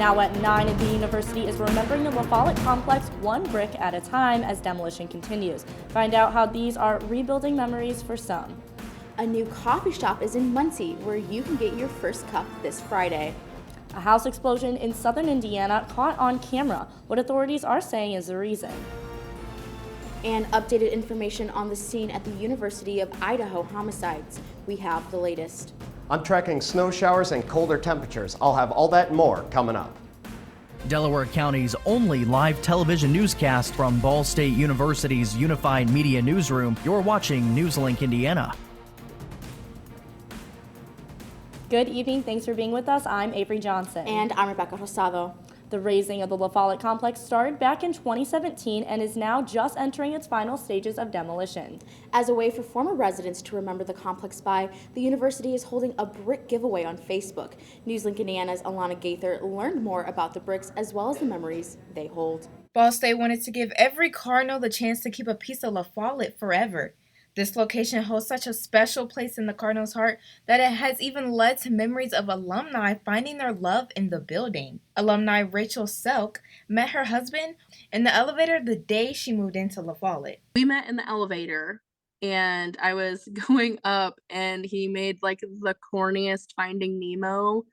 Now at 9, the university is remembering the La Follette complex one brick at a time as demolition continues. Find out how these are rebuilding memories for some. A new coffee shop is in Muncie where you can get your first cup this Friday. A house explosion in southern Indiana caught on camera. What authorities are saying is the reason. And updated information on the scene at the University of Idaho homicides. We have the latest. I'm tracking snow showers and colder temperatures. I'll have all that and more coming up. Delaware County's only live television newscast from Ball State University's Unified Media Newsroom. You're watching NewsLink Indiana. Good evening. Thanks for being with us. I'm Avery Johnson. And I'm Rebecca Rosado. The razing of the La Follette complex started back in 2017 and is now just entering its final stages of demolition. As a way for former residents to remember the complex by, the university is holding a brick giveaway on Facebook. NewsLink Indiana's Alana Gaither learned more about the bricks as well as the memories they hold. Ball State wanted to give every Cardinal the chance to keep a piece of La Follette forever. This location holds such a special place in the Cardinals' heart that it has even led to memories of alumni finding their love in the building. Alumni Rachel Selk met her husband in the elevator the day she moved into La Follette. We met in the elevator, and I was going up, and he made like the corniest Finding Nemo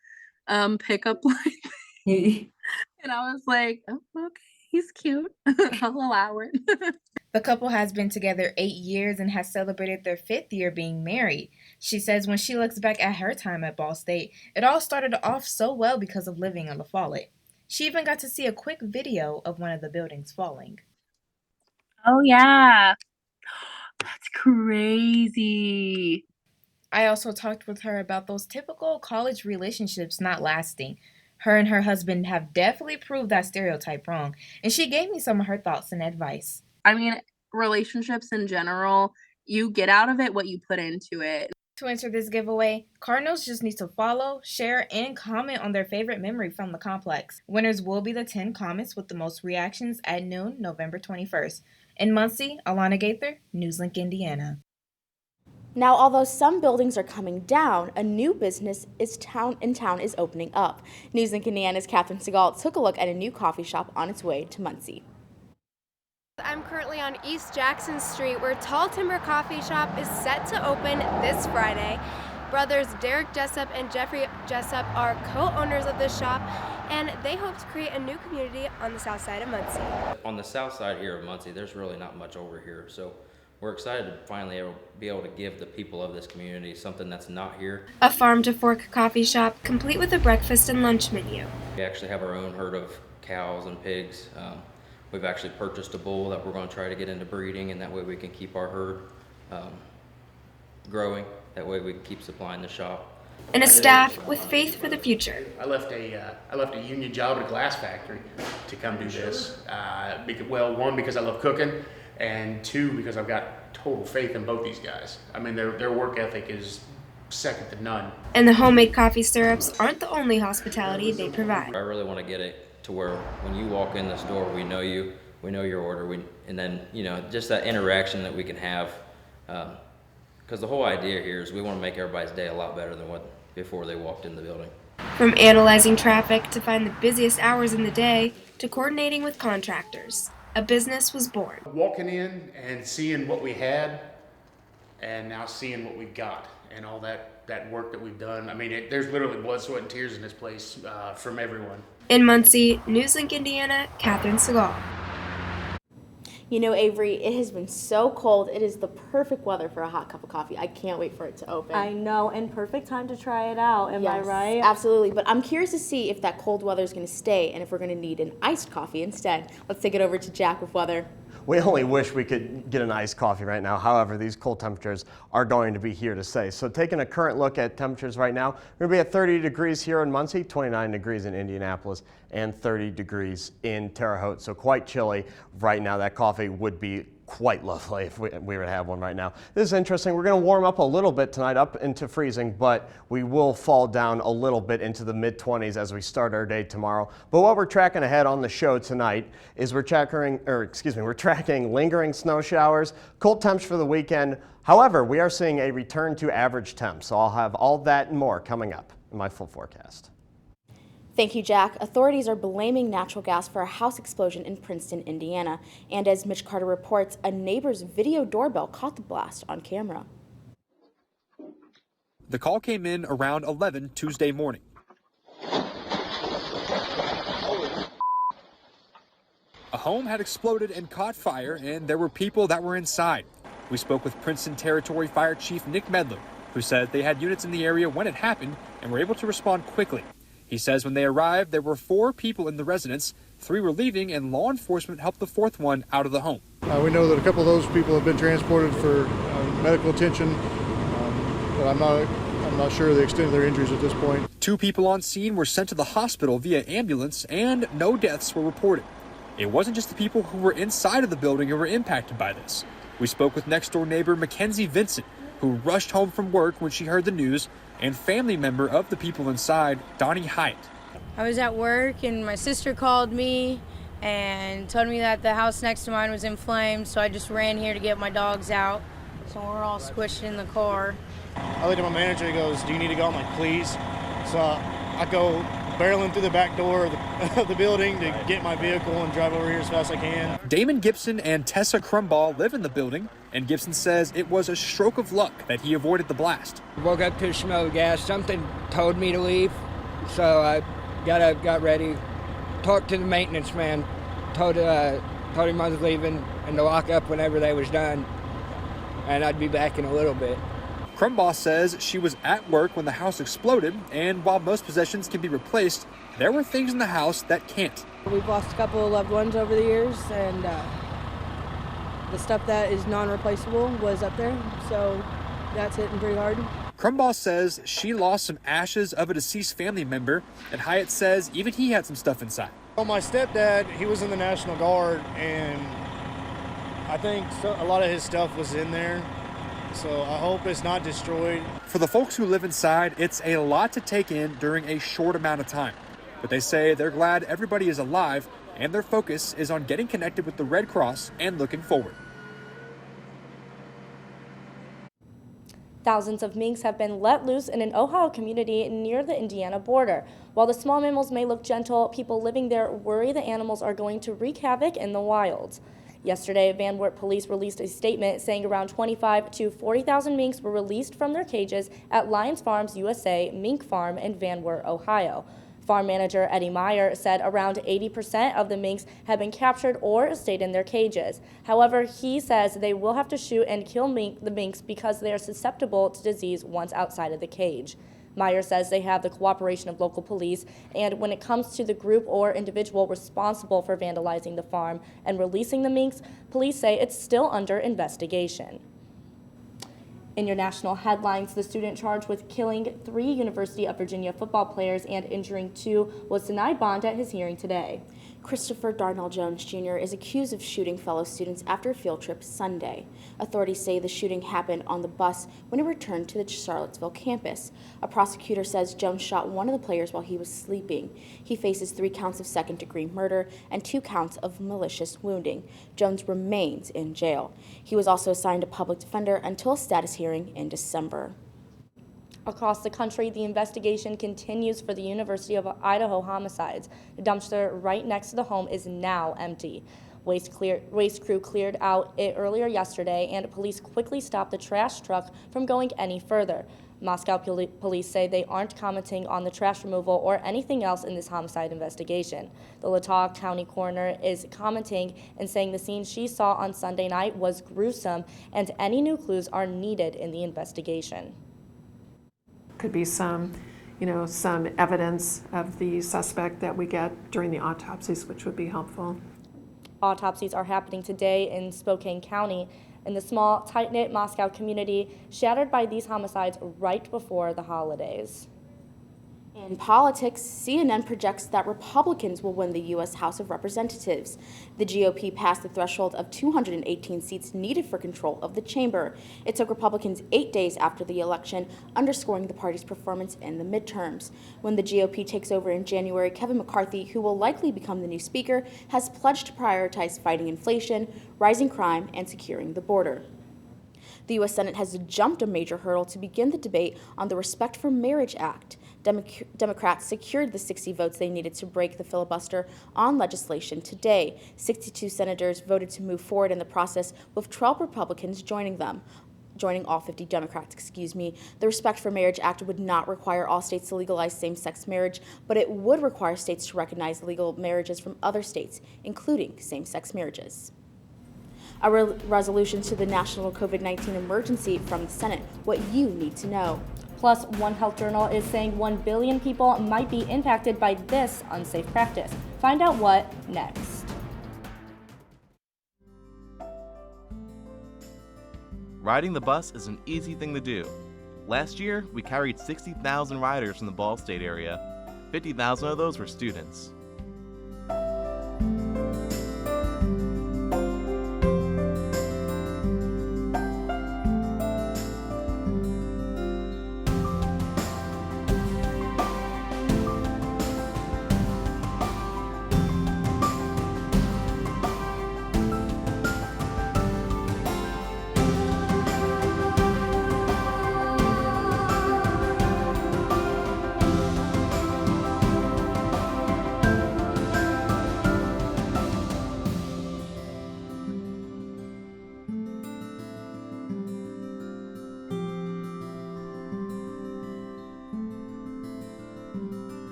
pickup line. And I was like, oh, okay, he's cute. I'll allow it. The couple has been together 8 years and has celebrated their 5th year being married. She says when she looks back at her time at Ball State, it all started off so well because of living in La Follette. She even got to see a quick video of one of the buildings falling. Oh, yeah. That's crazy. I also talked with her about those typical college relationships not lasting. Her and her husband have definitely proved that stereotype wrong, and she gave me some of her thoughts and advice. I mean, relationships in general, you get out of it what you put into it. To enter this giveaway, Cardinals just need to follow, share, and comment on their favorite memory from the complex. Winners will be the 10 comments with the most reactions at noon, November 21st. In Muncie, Alana Gaither, NewsLink Indiana. Now, although some buildings are coming down, a new business is opening up. NewsLink Indiana's Catherine Segal took a look at a new coffee shop on its way to Muncie. I'm currently on East Jackson Street where Tall Timber Coffee Shop is set to open this Friday. Brothers Derek Jessup and Jeffrey Jessup are co-owners of this shop, and they hope to create a new community on the south side of Muncie. On the south side here of Muncie, there's really not much over here, so we're excited to finally be able to give the people of this community something that's not here. A farm-to-fork coffee shop complete with a breakfast and lunch menu. We actually have our own herd of cows and pigs. We've actually purchased a bull that we're going to try to get into breeding, and that way we can keep our herd growing. That way we can keep supplying the shop. And a staff with faith for the future. I left a union job at a glass factory to come do this. One, because I love cooking, and 2, because I've got total faith in both these guys. I mean, their work ethic is second to none. And the homemade coffee syrups aren't the only hospitality they provide. I really want to get it to where when you walk in this door, we know you, we know your order, and then, just that interaction that we can have. Because the whole idea here is we want to make everybody's day a lot better than what before they walked in the building. From analyzing traffic to find the busiest hours in the day to coordinating with contractors, a business was born. Walking in and seeing what we had, and now seeing what we got, and all that work that we've done. I mean, there's literally blood, sweat, and tears in this place from everyone. In Muncie, NewsLink Indiana, Catherine Segal. You know, Avery, it has been so cold. It is the perfect weather for a hot cup of coffee. I can't wait for it to open. I know, and perfect time to try it out. Am I right? Absolutely. But I'm curious to see if that cold weather is going to stay and if we're going to need an iced coffee instead. Let's take it over to Jack with weather. We only wish we could get an iced coffee right now. However, these cold temperatures are going to be here to stay. So taking a current look at temperatures right now, we're going to be at 30 degrees here in Muncie, 29 degrees in Indianapolis, and 30 degrees in Terre Haute. So quite chilly right now. That coffee would be quite lovely if we were to have one right now. This is interesting. We're going to warm up a little bit tonight up into freezing, but we will fall down a little bit into the mid-20s as we start our day tomorrow. But what we're tracking ahead on the show tonight is we're tracking lingering snow showers, cold temps for the weekend. However, we are seeing a return to average temps, so I'll have all that and more coming up in my full forecast. Thank you, Jack. Authorities are blaming natural gas for a house explosion in Princeton, Indiana. And as Mitch Carter reports, a neighbor's video doorbell caught the blast on camera. The call came in around 11 Tuesday morning. A home had exploded and caught fire, and there were people that were inside. We spoke with Princeton Territory Fire Chief Nick Medler, who said they had units in the area when it happened and were able to respond quickly. He says when they arrived, there were 4 people in the residence, 3 were leaving, and law enforcement helped the 4th one out of the home. We know that a couple of those people have been transported for medical attention, but I'm not sure of the extent of their injuries at this point. 2 people on scene were sent to the hospital via ambulance, and no deaths were reported. It wasn't just the people who were inside of the building who were impacted by this. We spoke with next-door neighbor Mackenzie Vincent, who rushed home from work when she heard the news, and family member of the people inside, Donnie Hyatt. I was at work and my sister called me and told me that the house next to mine was in flames, so I just ran here to get my dogs out. So we're all squished in the car. I looked at my manager, he goes, "Do you need to go?" I'm like, "Please." So I go barreling through the back door of the building to get my vehicle and drive over here as fast as I can. Damon Gibson and Tessa Crumball live in the building, and Gibson says it was a stroke of luck that he avoided the blast. I woke up to the smell of gas. Something told me to leave, so I got up, got ready, talked to the maintenance man, told him I was leaving and to lock up whenever they was done, and I'd be back in a little bit. Crumball says she was at work when the house exploded, and while most possessions can be replaced, there were things in the house that can't. We've lost a couple of loved ones over the years, and the stuff that is non-replaceable was up there, so that's hitting pretty hard. Crumball says she lost some ashes of a deceased family member, and Hyatt says even he had some stuff inside. Well, my stepdad, he was in the National Guard, and I think a lot of his stuff was in there. So I hope it's not destroyed. For the folks who live inside, it's a lot to take in during a short amount of time. But they say they're glad everybody is alive, and their focus is on getting connected with the Red Cross and looking forward. Thousands of minks have been let loose in an Ohio community near the Indiana border. While the small mammals may look gentle, people living there worry the animals are going to wreak havoc in the wild. Yesterday, Van Wert police released a statement saying around 25 to 40,000 minks were released from their cages at Lions Farms USA Mink Farm in Van Wert, Ohio. Farm manager Eddie Meyer said around 80% of the minks have been captured or stayed in their cages. However, he says they will have to shoot and kill the minks because they are susceptible to disease once outside of the cage. Meyer says they have the cooperation of local police, and when it comes to the group or individual responsible for vandalizing the farm and releasing the minks, police say it's still under investigation. In your national headlines, the student charged with killing 3 University of Virginia football players and injuring 2 was denied bond at his hearing today. Christopher Darnell Jones Jr. is accused of shooting fellow students after a field trip Sunday. Authorities say the shooting happened on the bus when he returned to the Charlottesville campus. A prosecutor says Jones shot one of the players while he was sleeping. He faces 3 counts of second-degree murder and 2 counts of malicious wounding. Jones remains in jail. He was also assigned a public defender until a status hearing in December. Across the country, the investigation continues for the University of Idaho homicides. The dumpster right next to the home is now empty. Waste crew cleared out it earlier yesterday, and police quickly stopped the trash truck from going any further. Moscow police say they aren't commenting on the trash removal or anything else in this homicide investigation. The Latah County coroner is commenting and saying the scene she saw on Sunday night was gruesome, and any new clues are needed in the investigation. Could be some evidence of the suspect that we get during the autopsies, which would be helpful. Autopsies are happening today in Spokane County, in the small, tight-knit Moscow community shattered by these homicides right before the holidays. In politics, CNN projects that Republicans will win the U.S. House of Representatives. The GOP passed the threshold of 218 seats needed for control of the chamber. It took Republicans 8 days after the election, underscoring the party's performance in the midterms. When the GOP takes over in January, Kevin McCarthy, who will likely become the new speaker, has pledged to prioritize fighting inflation, rising crime, and securing the border. The U.S. Senate has jumped a major hurdle to begin the debate on the Respect for Marriage Act. Democrats secured the 60 votes they needed to break the filibuster on legislation today. 62 senators voted to move forward in the process, with 12 Republicans joining all 50 Democrats, The Respect for Marriage Act would not require all states to legalize same-sex marriage, but it would require states to recognize legal marriages from other states, including same-sex marriages. A resolution to the national COVID-19 emergency from the Senate, what you need to know. Plus, One Health Journal is saying 1 billion people might be impacted by this unsafe practice. Find out what next. Riding the bus is an easy thing to do. Last year, we carried 60,000 riders from the Ball State area. 50,000 of those were students.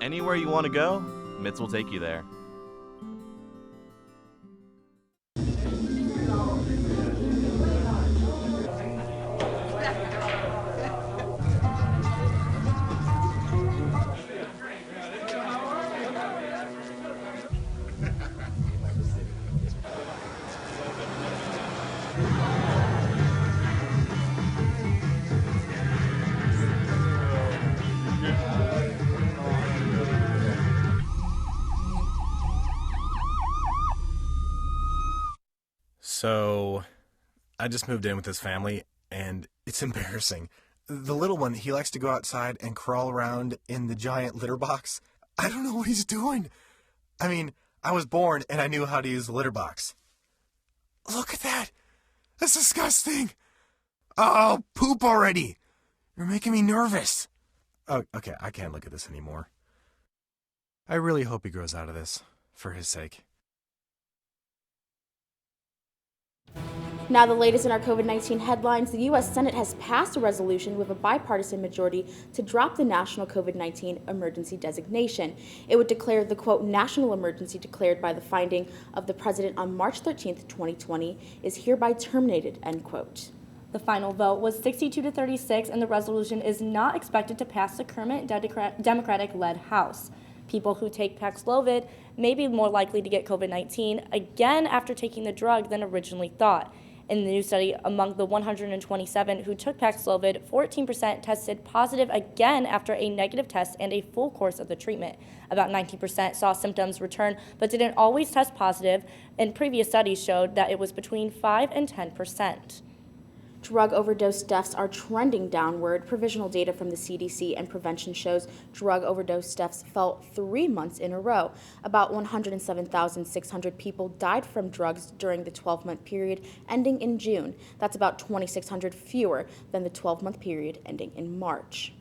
Anywhere you want to go, MITS will take you there. So, I just moved in with this family, and it's embarrassing. The little one, he likes to go outside and crawl around in the giant litter box. I don't know what he's doing. I mean, I was born and I knew how to use the litter box. Look at that! That's disgusting! Oh, poop already! You're making me nervous. Oh, okay, I can't look at this anymore. I really hope he grows out of this, for his sake. Now the latest in our COVID-19 headlines, the U.S. Senate has passed a resolution with a bipartisan majority to drop the national COVID-19 emergency designation. It would declare the, quote, national emergency declared by the finding of the president on March 13th, 2020 is hereby terminated, end quote. The final vote was 62-36, and the resolution is not expected to pass the current Democratic-led House. People who take Paxlovid may be more likely to get COVID-19 again after taking the drug than originally thought. In the new study, among the 127 who took Paxlovid, 14% tested positive again after a negative test and a full course of the treatment. About 19% saw symptoms return but didn't always test positive, and previous studies showed that it was between 5 and 10%. Drug overdose deaths are trending downward. Provisional data from the CDC and prevention shows drug overdose deaths fell 3 months in a row. About 107,600 people died from drugs during the 12-month period ending in June. That's about 2,600 fewer than the 12-month period ending in March.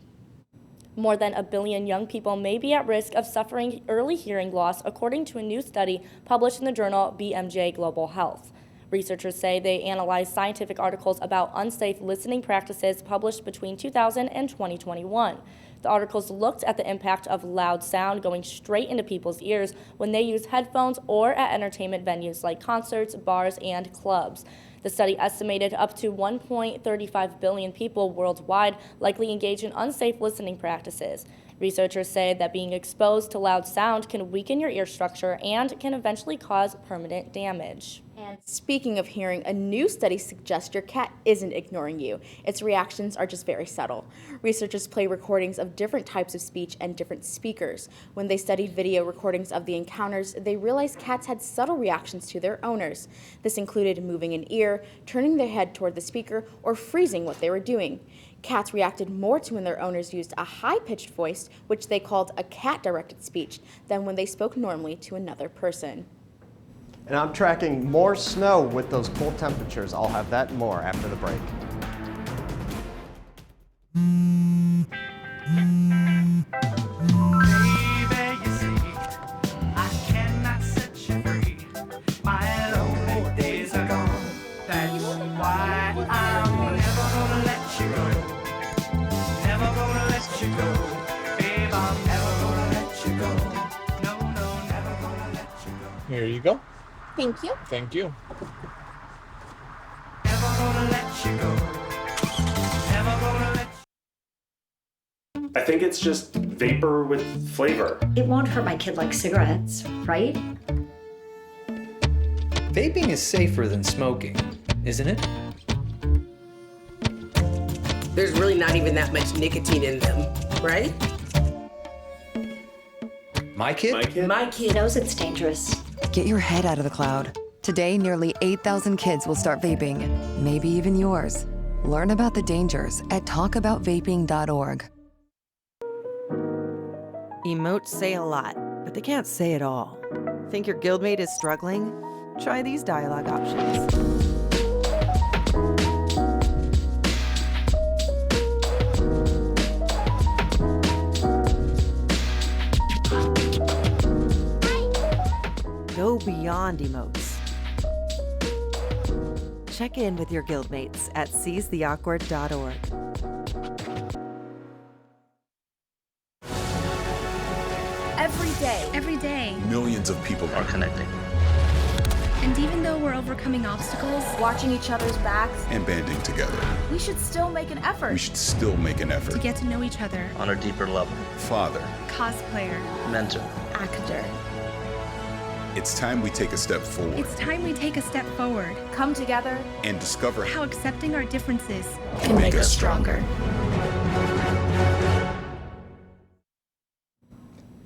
More than 1 billion young people may be at risk of suffering early hearing loss, according to a new study published in the journal BMJ Global Health. Researchers say they analyzed scientific articles about unsafe listening practices published between 2000 and 2021. The articles looked at the impact of loud sound going straight into people's ears when they use headphones or at entertainment venues like concerts, bars, and clubs. The study estimated up to 1.35 billion people worldwide likely engage in unsafe listening practices. Researchers say that being exposed to loud sound can weaken your ear structure and can eventually cause permanent damage. And speaking of hearing, a new study suggests your cat isn't ignoring you. Its reactions are just very subtle. Researchers play recordings of different types of speech and different speakers. When they studied video recordings of the encounters, they realized cats had subtle reactions to their owners. This included moving an ear, turning their head toward the speaker, or freezing what they were doing. Cats reacted more to when their owners used a high-pitched voice, which they called a cat-directed speech, than when they spoke normally to another person. And I'm tracking more snow with those cold temperatures. I'll have that and more after the break. Here you go. Thank you. Thank you. I think it's just vapor with flavor. It won't hurt my kid like cigarettes, right? Vaping is safer than smoking, isn't it? There's really not even that much nicotine in them, right? My kid? My kid knows it's dangerous. Get your head out of the cloud. Today, nearly 8,000 kids will start vaping, maybe even yours. Learn about the dangers at talkaboutvaping.org. Emotes say a lot, but they can't say it all. Think your guildmate is struggling? Try these dialogue options. Go beyond emotes. Check in with your guildmates at seizetheawkward.org. Every day. Millions of people are connecting And even though we're overcoming obstacles, watching each other's backs, and banding together. we should still make an effort. We should still make an effort to get to know each other. on a deeper level. Father, Cosplayer, mentor. actor. It's time we take a step forward It's time we take a step forward. Come together and discover How accepting our differences can make us stronger.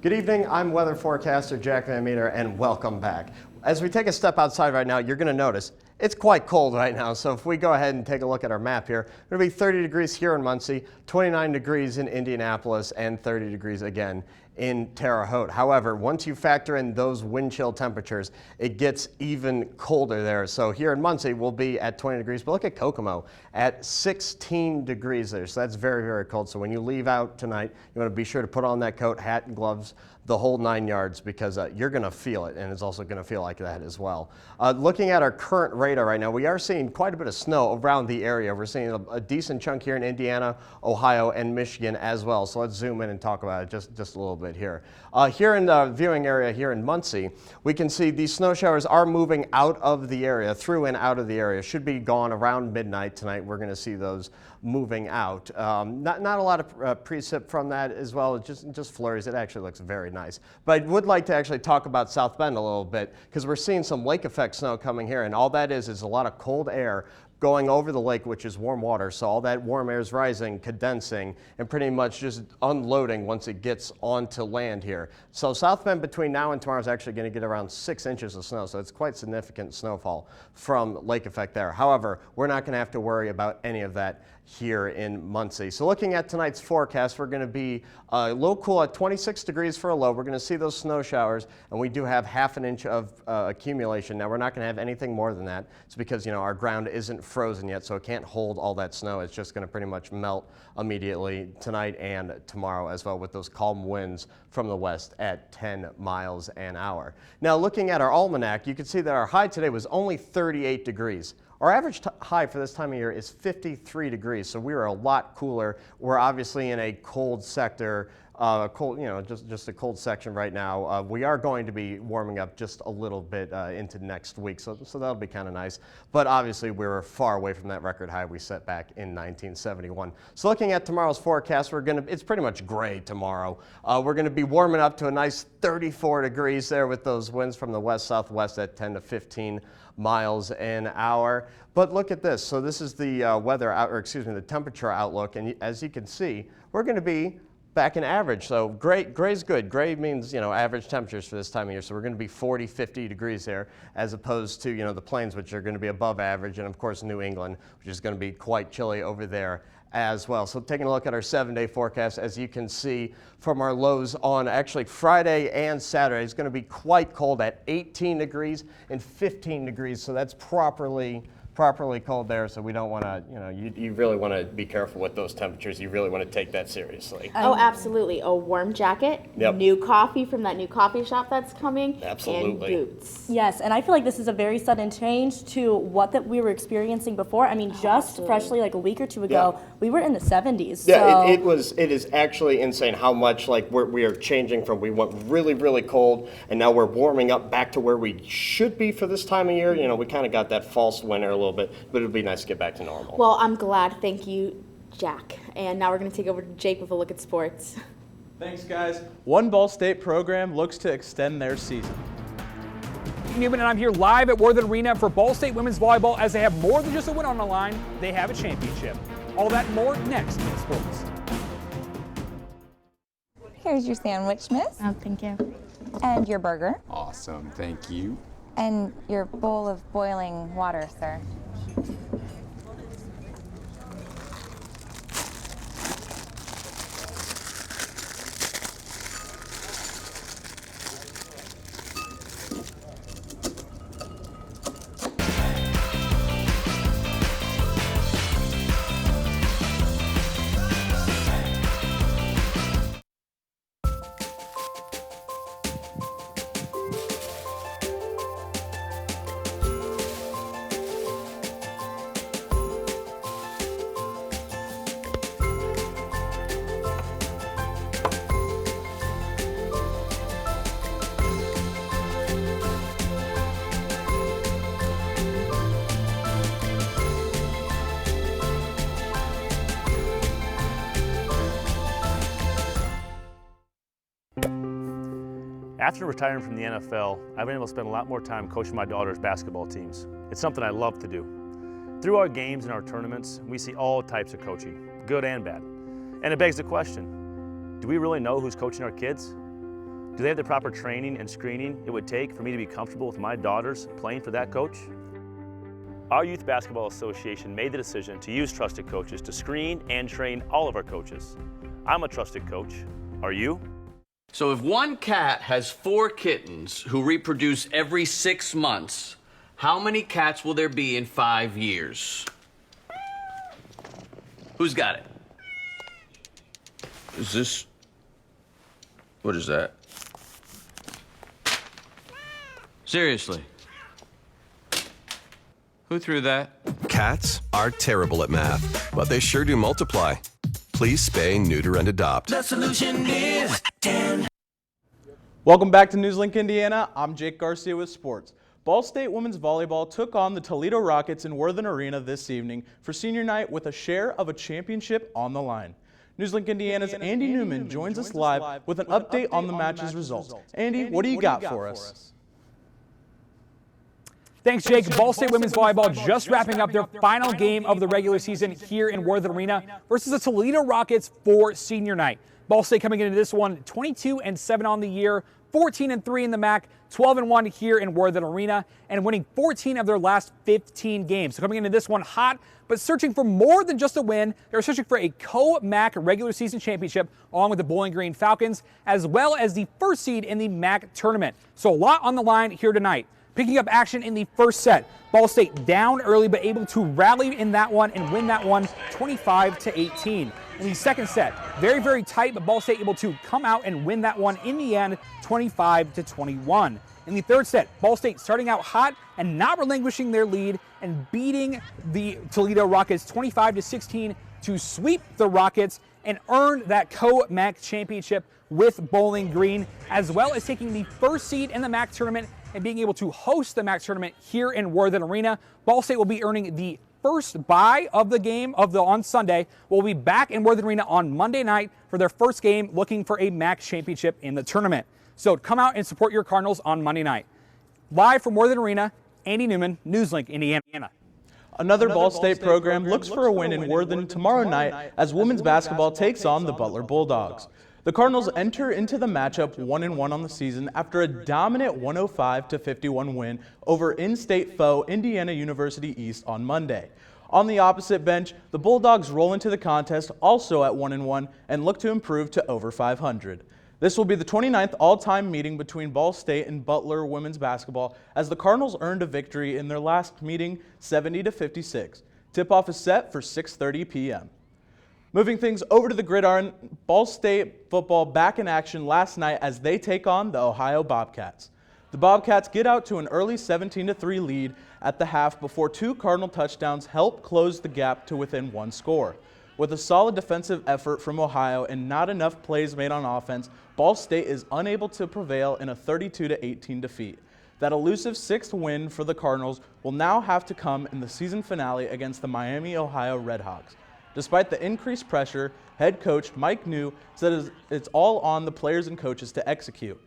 Good evening, I'm weather forecaster Jack Van Meter, and welcome back. As we take a step outside right now, you're going to notice it's quite cold right now. So if we go ahead and take a look at our map here, it's going to be 30 degrees here in Muncie, 29 degrees in Indianapolis, and 30 degrees again in Terre Haute. However, once you factor in those wind chill temperatures, it gets even colder there. So here in Muncie, we'll be at 20 degrees, but look at Kokomo at 16 degrees there. So that's very, very cold. So when you leave out tonight, you want to be sure to put on that coat, hat, and gloves, the whole 9 yards, because you're going to feel it, and it's also going to feel like that as well. Looking at our current radar right now, we are seeing quite a bit of snow around the area. We're seeing a decent chunk here in Indiana, Ohio, and Michigan as well. So let's zoom in and talk about it just a little bit here. Here in the viewing area here in Muncie, we can see these snow showers are moving out of the area, through and out of the area. Should be gone around midnight tonight. We're going to see those moving out. Not a lot of precip from that as well, just flurries. It actually looks very nice. But I would like to actually talk about South Bend a little bit, because we're seeing some lake effect snow coming here, and all that is a lot of cold air going over the lake, which is warm water. So all that warm air is rising, condensing, and pretty much just unloading once it gets onto land here. So South Bend between now and tomorrow is actually going to get around 6 inches of snow. So it's quite significant snowfall from lake effect there. However, we're not going to have to worry about any of that here in Muncie. So looking at tonight's forecast, we're going to be a little cool at 26 degrees for a low. We're going to see those snow showers, and we do have half an inch of accumulation. Now, we're not going to have anything more than that. It's because, our ground isn't frozen yet, so it can't hold all that snow. It's just going to pretty much melt immediately tonight and tomorrow as well, with those calm winds from the west at 10 miles an hour. Now, looking at our almanac, you can see that our high today was only 38 degrees. Our average high for this time of year is 53 degrees, so we are a lot cooler. We're obviously in a cold sector, just a cold section right now. We are going to be warming up just a little bit into next week, so that'll be kind of nice. But obviously, we're far away from that record high we set back in 1971. So looking at tomorrow's forecast, it's pretty much gray tomorrow. We're going to be warming up to a nice 34 degrees there with those winds from the west-southwest at 10 to 15 miles an hour. But look at this. So this is the the temperature outlook, and as you can see, we're going to be back in average. So gray's good. Gray means, average temperatures for this time of year. So we're going to be 40, 50 degrees there, as opposed to, the plains, which are going to be above average, and of course New England, which is going to be quite chilly over there as well. So taking a look at our 7-day forecast, as you can see from our lows on actually Friday and Saturday, it's going to be quite cold at 18 degrees and 15 degrees. So that's properly properly cold there, so we don't want to, you really want to be careful with those temperatures. You really want to take that seriously. Oh, absolutely. A warm jacket, Yep. new coffee from that new coffee shop that's coming, Absolutely. and boots. Yes, and I feel like this is a very sudden change to what that we were experiencing before. I mean, just freshly like a week or two ago, we were in the 70s. Yeah, so. it is actually insane how much like we are changing from, we went really, really cold, and now we're warming up back to where we should be for this time of year. You know, we kind of got that false winter a little bit, but it'd be nice to get back to normal. Well, I'm glad. Thank you, Jack. And now we're going to take over to Jake with a look at sports. Thanks, guys. One Ball State program looks to extend their season. Newman, and I'm here live at Worthing Arena for Ball State women's volleyball. As they have more than just a win on the line, they have a championship. All that and more next in sports. Here's your sandwich, miss. Oh, thank you. And your burger. Awesome, thank you. And your bowl of boiling water, sir. After retiring from the NFL, I've been able to spend a lot more time coaching my daughter's basketball teams. It's something I love to do. Through our games and our tournaments, we see all types of coaching, good and bad. And it begs the question, do we really know who's coaching our kids? Do they have the proper training and screening it would take for me to be comfortable with my daughters playing for that coach? Our Youth Basketball Association made the decision to use trusted coaches to screen and train all of our coaches. I'm a trusted coach. Are you? So if one cat has 4 kittens who reproduce every 6 months, how many cats will there be in 5 years? Who's got it? Is this... What is that? Seriously? Who threw that? Cats are terrible at math, but they sure do multiply. Please spay, neuter, and adopt. The solution is 10. Welcome back to NewsLink Indiana. I'm Jake Garcia with sports. Ball State women's volleyball took on the Toledo Rockets in Worthing Arena this evening for senior night with a share of a championship on the line. NewsLink Indiana's Andy Newman joins us live with an update on the match's results. Andy, what do you got for us? Thanks, Jake. Ball State women's volleyball just wrapping up their final game of the regular season here in Worthing Arena versus the Toledo Rockets for senior night. Ball State coming into this one 22-7 on the year, 14-3 in the MAC, 12-1 here in Worthing Arena, and winning 14 of their last 15 games. So coming into this one hot, but searching for more than just a win. They're searching for a co-MAC regular season championship along with the Bowling Green Falcons, as well as the first seed in the MAC tournament. So a lot on the line here tonight. Picking up action in the first set, Ball State down early but able to rally in that one and win that one 25-18. In the second set, very, very tight, but Ball State able to come out and win that one in the end 25-21. In the third set, Ball State starting out hot and not relinquishing their lead and beating the Toledo Rockets 25-16 to sweep the Rockets and earn that co-MAC championship with Bowling Green, as well as taking the first seed in the MAC tournament and being able to host the MAC tournament here in Worthing Arena. Ball State will be earning the first bye of the game on Sunday. We'll be back in Worthing Arena on Monday night for their first game, looking for a MAC championship in the tournament. So come out and support your Cardinals on Monday night. Live from Worthing Arena, Andy Newman, NewsLink, Indiana. Another Ball State program looks for a win in Worthing tomorrow night as women's basketball takes on the Butler Bulldogs. The Cardinals enter into the matchup 1-1 on the season after a dominant 105-51 win over in-state foe Indiana University East on Monday. On the opposite bench, the Bulldogs roll into the contest also at 1-1 and look to improve to over 500. This will be the 29th all-time meeting between Ball State and Butler women's basketball as the Cardinals earned a victory in their last meeting 70-56. Tip-off is set for 6:30 p.m. Moving things over to the gridiron, Ball State football back in action last night as they take on the Ohio Bobcats. The Bobcats get out to an early 17-3 lead at the half before 2 Cardinal touchdowns help close the gap to within 1 score. With a solid defensive effort from Ohio and not enough plays made on offense, Ball State is unable to prevail in a 32-18 defeat. That elusive 6th win for the Cardinals will now have to come in the season finale against the Miami, Ohio Redhawks. Despite the increased pressure, head coach Mike New said it's all on the players and coaches to execute.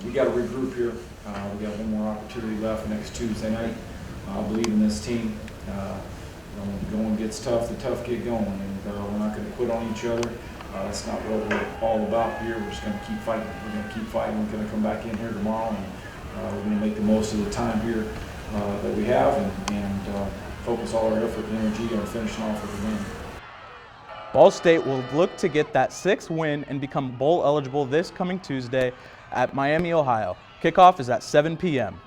We got to regroup here. We got one more opportunity left next Tuesday night. I believe in this team. When the going gets tough, the tough get going, and we're not going to quit on each other. That's not what we're all about here. We're just going to keep fighting. We're going to keep fighting. We're going to come back in here tomorrow, and we're going to make the most of the time here that we have, and focus all our effort and energy on finishing off with a win. Ball State will look to get that 6th win and become bowl eligible this coming Tuesday at Miami, Ohio. Kickoff is at 7 p.m.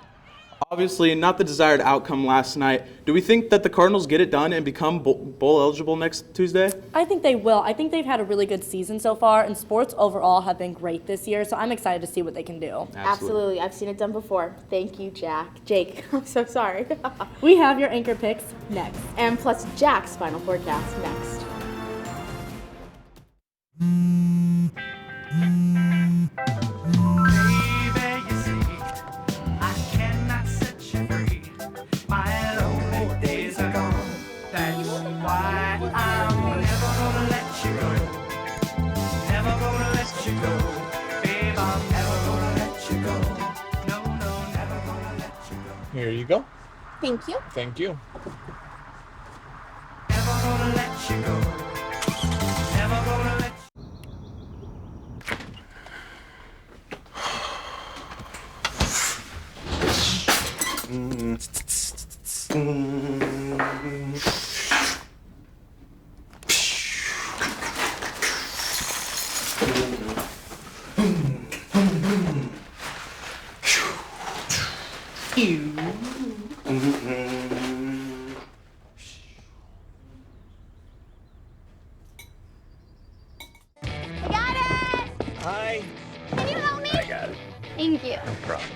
Obviously, not the desired outcome last night. Do we think that the Cardinals get it done and become bowl eligible next Tuesday? I think they will. I think they've had a really good season so far, and sports overall have been great this year, so I'm excited to see what they can do. Absolutely. I've seen it done before. Thank you, Jake. I'm so sorry. We have your anchor picks next. And plus Jack's final forecast next. Here you go. Thank you. Thank you. Thank you. No problem.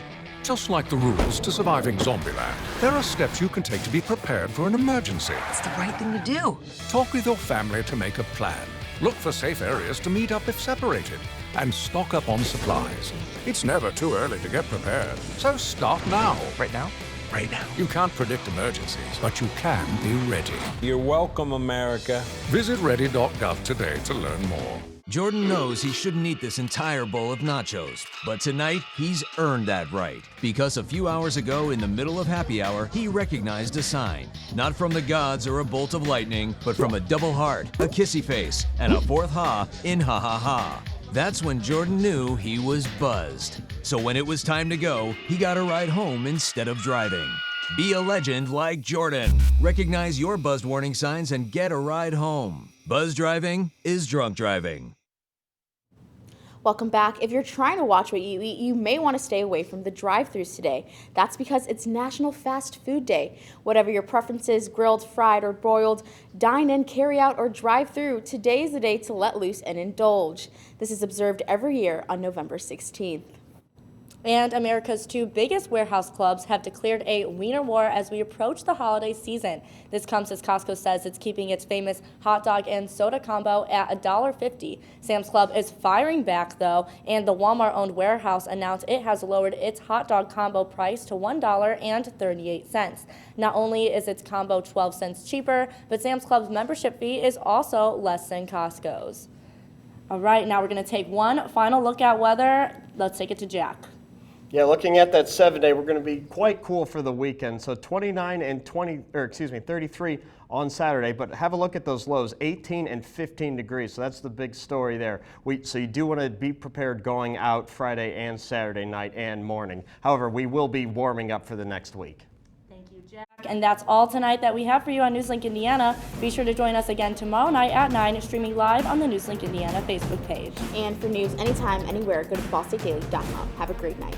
Just like the rules to surviving Zombieland, there are steps you can take to be prepared for an emergency. It's the right thing to do. Talk with your family to make a plan. Look for safe areas to meet up if separated. And stock up on supplies. It's never too early to get prepared, so start now. Right now? Right now. You can't predict emergencies, but you can be ready. You're welcome, America. Visit ready.gov today to learn more. Jordan knows he shouldn't eat this entire bowl of nachos, but tonight he's earned that right. Because a few hours ago in the middle of happy hour, he recognized a sign. Not from the gods or a bolt of lightning, but from a double heart, a kissy face, and a 4th ha in ha ha ha. That's when Jordan knew he was buzzed. So when it was time to go, he got a ride home instead of driving. Be a legend like Jordan. Recognize your buzzed warning signs and get a ride home. Buzz driving is drunk driving. Welcome back. If you're trying to watch what you eat, you may want to stay away from the drive-thrus today. That's because it's National Fast Food Day. Whatever your preferences, grilled, fried, or broiled, dine in, carry out, or drive through, today is the day to let loose and indulge. This is observed every year on November 16th. And America's 2 biggest warehouse clubs have declared a wiener war as we approach the holiday season. This comes as Costco says it's keeping its famous hot dog and soda combo at $1.50. Sam's Club is firing back, though, and the Walmart-owned warehouse announced it has lowered its hot dog combo price to $1.38. Not only is its combo 12 cents cheaper, but Sam's Club's membership fee is also less than Costco's. All right, now we're going to take one final look at weather. Let's take it to Jack. Yeah, looking at that 7-day, we're going to be quite cool for the weekend. So 29 and 33 on Saturday, but have a look at those lows, 18 and 15 degrees. So that's the big story there. So you do want to be prepared going out Friday and Saturday night and morning. However, we will be warming up for the next week. Thank you, Jack. And that's all tonight that we have for you on NewsLink Indiana. Be sure to join us again tomorrow night at 9, streaming live on the NewsLink Indiana Facebook page. And for news anytime, anywhere, go to ballstatedaily.com. Have a great night.